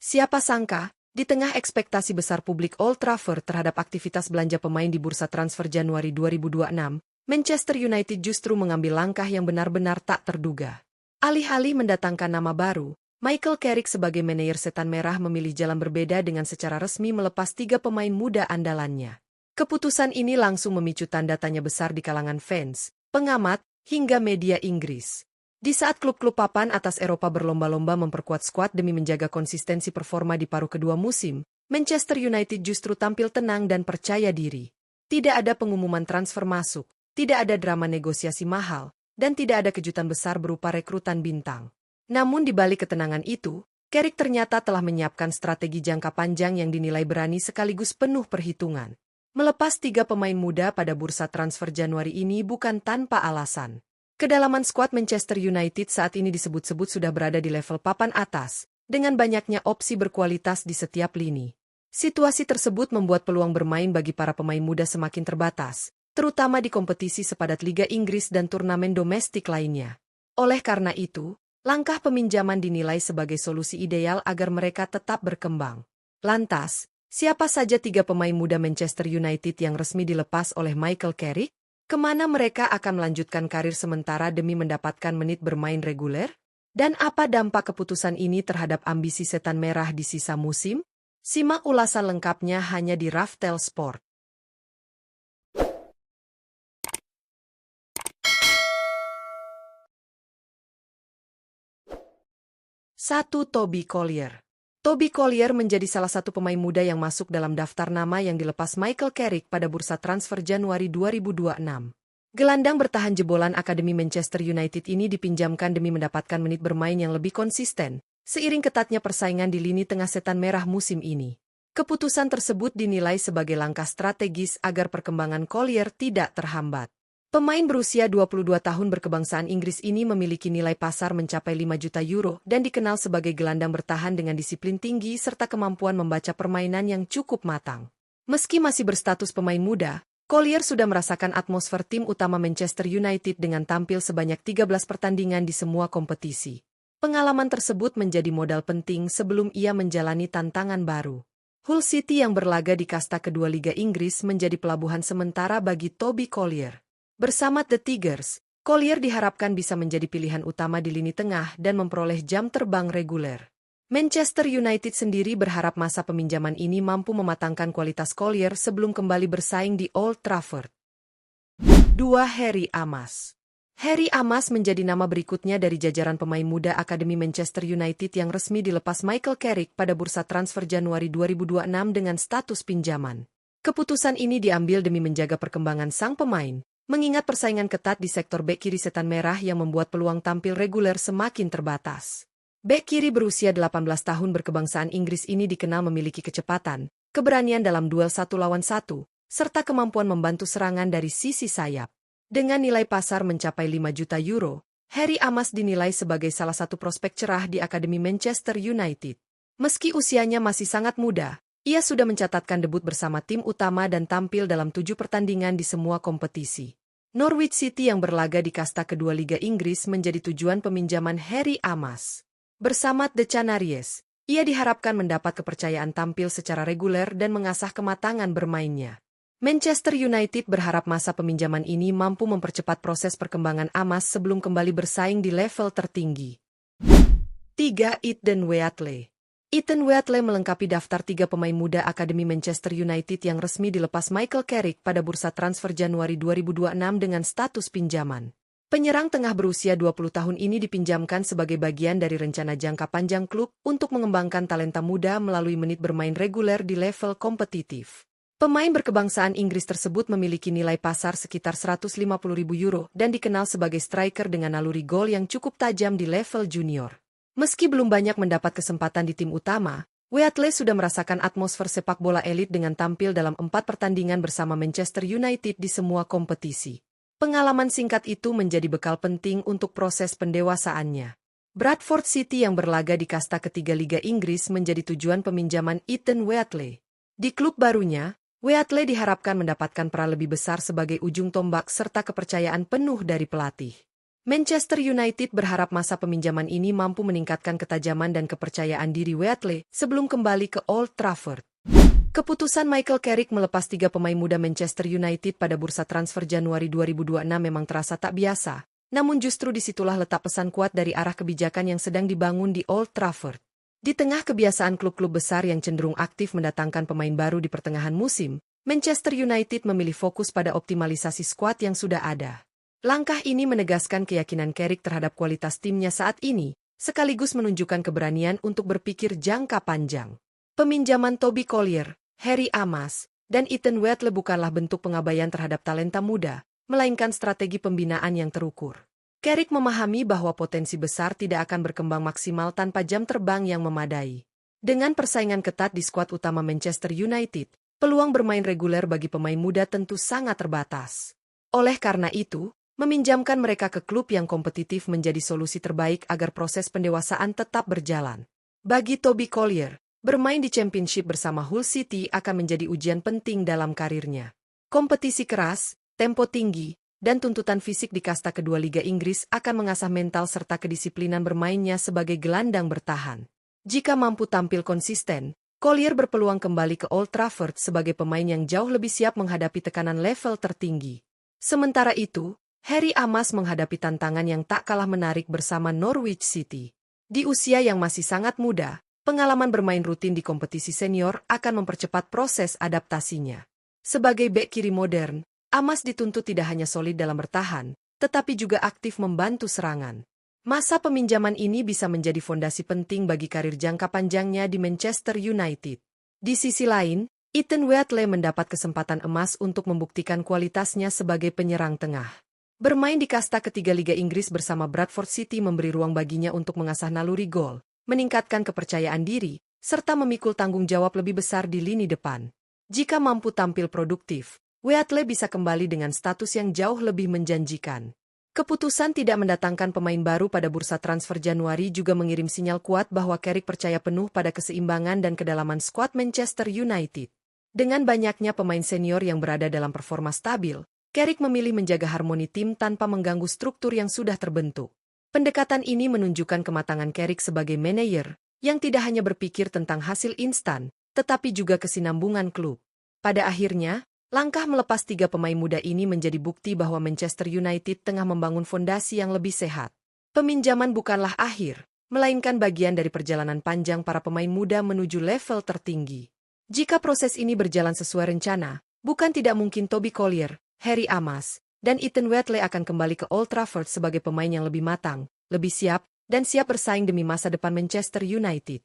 Siapa sangka, di tengah ekspektasi besar publik Old Trafford terhadap aktivitas belanja pemain di bursa transfer Januari 2026, Manchester United justru mengambil langkah yang benar-benar tak terduga. Alih-alih mendatangkan nama baru, Michael Carrick sebagai manajer Setan Merah memilih jalan berbeda dengan secara resmi melepas 3 pemain muda andalannya. Keputusan ini langsung memicu tanda tanya besar di kalangan fans, pengamat, hingga media Inggris. Di saat klub-klub papan atas Eropa berlomba-lomba memperkuat skuad demi menjaga konsistensi performa di paruh kedua musim, Manchester United justru tampil tenang dan percaya diri. Tidak ada pengumuman transfer masuk, tidak ada drama negosiasi mahal, dan tidak ada kejutan besar berupa rekrutan bintang. Namun di balik ketenangan itu, Carrick ternyata telah menyiapkan strategi jangka panjang yang dinilai berani sekaligus penuh perhitungan. Melepas 3 pemain muda pada bursa transfer Januari ini bukan tanpa alasan. Kedalaman skuad Manchester United saat ini disebut-sebut sudah berada di level papan atas, dengan banyaknya opsi berkualitas di setiap lini. Situasi tersebut membuat peluang bermain bagi para pemain muda semakin terbatas, terutama di kompetisi sepadat Liga Inggris dan turnamen domestik lainnya. Oleh karena itu, langkah peminjaman dinilai sebagai solusi ideal agar mereka tetap berkembang. Lantas, siapa saja 3 pemain muda Manchester United yang resmi dilepas oleh Michael Carrick? Kemana mereka akan melanjutkan karir sementara demi mendapatkan menit bermain reguler? Dan apa dampak keputusan ini terhadap ambisi Setan Merah di sisa musim? Simak ulasan lengkapnya hanya di Raftel Sport. 1. Toby Collier. Toby Collier menjadi salah satu pemain muda yang masuk dalam daftar nama yang dilepas Michael Carrick pada bursa transfer Januari 2026. Gelandang bertahan jebolan Akademi Manchester United ini dipinjamkan demi mendapatkan menit bermain yang lebih konsisten, seiring ketatnya persaingan di lini tengah Setan Merah musim ini. Keputusan tersebut dinilai sebagai langkah strategis agar perkembangan Collier tidak terhambat. Pemain berusia 22 tahun berkebangsaan Inggris ini memiliki nilai pasar mencapai 5 juta euro dan dikenal sebagai gelandang bertahan dengan disiplin tinggi serta kemampuan membaca permainan yang cukup matang. Meski masih berstatus pemain muda, Collier sudah merasakan atmosfer tim utama Manchester United dengan tampil sebanyak 13 pertandingan di semua kompetisi. Pengalaman tersebut menjadi modal penting sebelum ia menjalani tantangan baru. Hull City yang berlaga di kasta kedua Liga Inggris menjadi pelabuhan sementara bagi Toby Collier. Bersama The Tigers, Collier diharapkan bisa menjadi pilihan utama di lini tengah dan memperoleh jam terbang reguler. Manchester United sendiri berharap masa peminjaman ini mampu mematangkan kualitas Collier sebelum kembali bersaing di Old Trafford. 2. Harry Amas. Harry Amas menjadi nama berikutnya dari jajaran pemain muda Akademi Manchester United yang resmi dilepas Michael Carrick pada bursa transfer Januari 2026 dengan status pinjaman. Keputusan ini diambil demi menjaga perkembangan sang pemain, mengingat persaingan ketat di sektor bek kiri Setan Merah yang membuat peluang tampil reguler semakin terbatas. Bek kiri berusia 18 tahun berkebangsaan Inggris ini dikenal memiliki kecepatan, keberanian dalam duel 1 lawan 1, serta kemampuan membantu serangan dari sisi sayap. Dengan nilai pasar mencapai 5 juta euro, Harry Amas dinilai sebagai salah satu prospek cerah di Akademi Manchester United. Meski usianya masih sangat muda, ia sudah mencatatkan debut bersama tim utama dan tampil dalam 7 pertandingan di semua kompetisi. Norwich City yang berlaga di kasta kedua Liga Inggris menjadi tujuan peminjaman Harry Amas. Bersama The Canaries, ia diharapkan mendapat kepercayaan tampil secara reguler dan mengasah kematangan bermainnya. Manchester United berharap masa peminjaman ini mampu mempercepat proses perkembangan Amas sebelum kembali bersaing di level tertinggi. 3. Ethan Wheatley. Ethan Wheatley melengkapi daftar 3 pemain muda Akademi Manchester United yang resmi dilepas Michael Carrick pada bursa transfer Januari 2026 dengan status pinjaman. Penyerang tengah berusia 20 tahun ini dipinjamkan sebagai bagian dari rencana jangka panjang klub untuk mengembangkan talenta muda melalui menit bermain reguler di level kompetitif. Pemain berkebangsaan Inggris tersebut memiliki nilai pasar sekitar 150.000 euro dan dikenal sebagai striker dengan naluri gol yang cukup tajam di level junior. Meski belum banyak mendapat kesempatan di tim utama, Wheatley sudah merasakan atmosfer sepak bola elit dengan tampil dalam 4 pertandingan bersama Manchester United di semua kompetisi. Pengalaman singkat itu menjadi bekal penting untuk proses pendewasaannya. Bradford City yang berlaga di kasta ketiga Liga Inggris menjadi tujuan peminjaman Ethan Wheatley. Di klub barunya, Wheatley diharapkan mendapatkan peran lebih besar sebagai ujung tombak serta kepercayaan penuh dari pelatih. Manchester United berharap masa peminjaman ini mampu meningkatkan ketajaman dan kepercayaan diri Whiteley sebelum kembali ke Old Trafford. Keputusan Michael Carrick melepas 3 pemain muda Manchester United pada bursa transfer Januari 2026 memang terasa tak biasa, namun justru disitulah letak pesan kuat dari arah kebijakan yang sedang dibangun di Old Trafford. Di tengah kebiasaan klub-klub besar yang cenderung aktif mendatangkan pemain baru di pertengahan musim, Manchester United memilih fokus pada optimalisasi skuad yang sudah ada. Langkah ini menegaskan keyakinan Carrick terhadap kualitas timnya saat ini, sekaligus menunjukkan keberanian untuk berpikir jangka panjang. Peminjaman Toby Collier, Harry Amas, dan Ethan Whiteley bukanlah bentuk pengabaian terhadap talenta muda, melainkan strategi pembinaan yang terukur. Carrick memahami bahwa potensi besar tidak akan berkembang maksimal tanpa jam terbang yang memadai. Dengan persaingan ketat di skuad utama Manchester United, peluang bermain reguler bagi pemain muda tentu sangat terbatas. Oleh karena itu, meminjamkan mereka ke klub yang kompetitif menjadi solusi terbaik agar proses pendewasaan tetap berjalan. Bagi Toby Collier, bermain di Championship bersama Hull City akan menjadi ujian penting dalam karirnya. Kompetisi keras, tempo tinggi, dan tuntutan fisik di kasta kedua Liga Inggris akan mengasah mental serta kedisiplinan bermainnya sebagai gelandang bertahan. Jika mampu tampil konsisten, Collier berpeluang kembali ke Old Trafford sebagai pemain yang jauh lebih siap menghadapi tekanan level tertinggi. Sementara itu, Harry Amas menghadapi tantangan yang tak kalah menarik bersama Norwich City. Di usia yang masih sangat muda, pengalaman bermain rutin di kompetisi senior akan mempercepat proses adaptasinya. Sebagai bek kiri modern, Amas dituntut tidak hanya solid dalam bertahan, tetapi juga aktif membantu serangan. Masa peminjaman ini bisa menjadi fondasi penting bagi karir jangka panjangnya di Manchester United. Di sisi lain, Ethan Whiteley mendapat kesempatan emas untuk membuktikan kualitasnya sebagai penyerang tengah. Bermain di kasta ketiga Liga Inggris bersama Bradford City memberi ruang baginya untuk mengasah naluri gol, meningkatkan kepercayaan diri, serta memikul tanggung jawab lebih besar di lini depan. Jika mampu tampil produktif, Whiteley bisa kembali dengan status yang jauh lebih menjanjikan. Keputusan tidak mendatangkan pemain baru pada bursa transfer Januari juga mengirim sinyal kuat bahwa Carrick percaya penuh pada keseimbangan dan kedalaman skuad Manchester United. Dengan banyaknya pemain senior yang berada dalam performa stabil, Carrick memilih menjaga harmoni tim tanpa mengganggu struktur yang sudah terbentuk. Pendekatan ini menunjukkan kematangan Carrick sebagai manajer, yang tidak hanya berpikir tentang hasil instan, tetapi juga kesinambungan klub. Pada akhirnya, langkah melepas 3 pemain muda ini menjadi bukti bahwa Manchester United tengah membangun fondasi yang lebih sehat. Peminjaman bukanlah akhir, melainkan bagian dari perjalanan panjang para pemain muda menuju level tertinggi. Jika proses ini berjalan sesuai rencana, bukan tidak mungkin Toby Collier, Harry Amas, dan Ethan Whiteley akan kembali ke Old Trafford sebagai pemain yang lebih matang, lebih siap, dan siap bersaing demi masa depan Manchester United.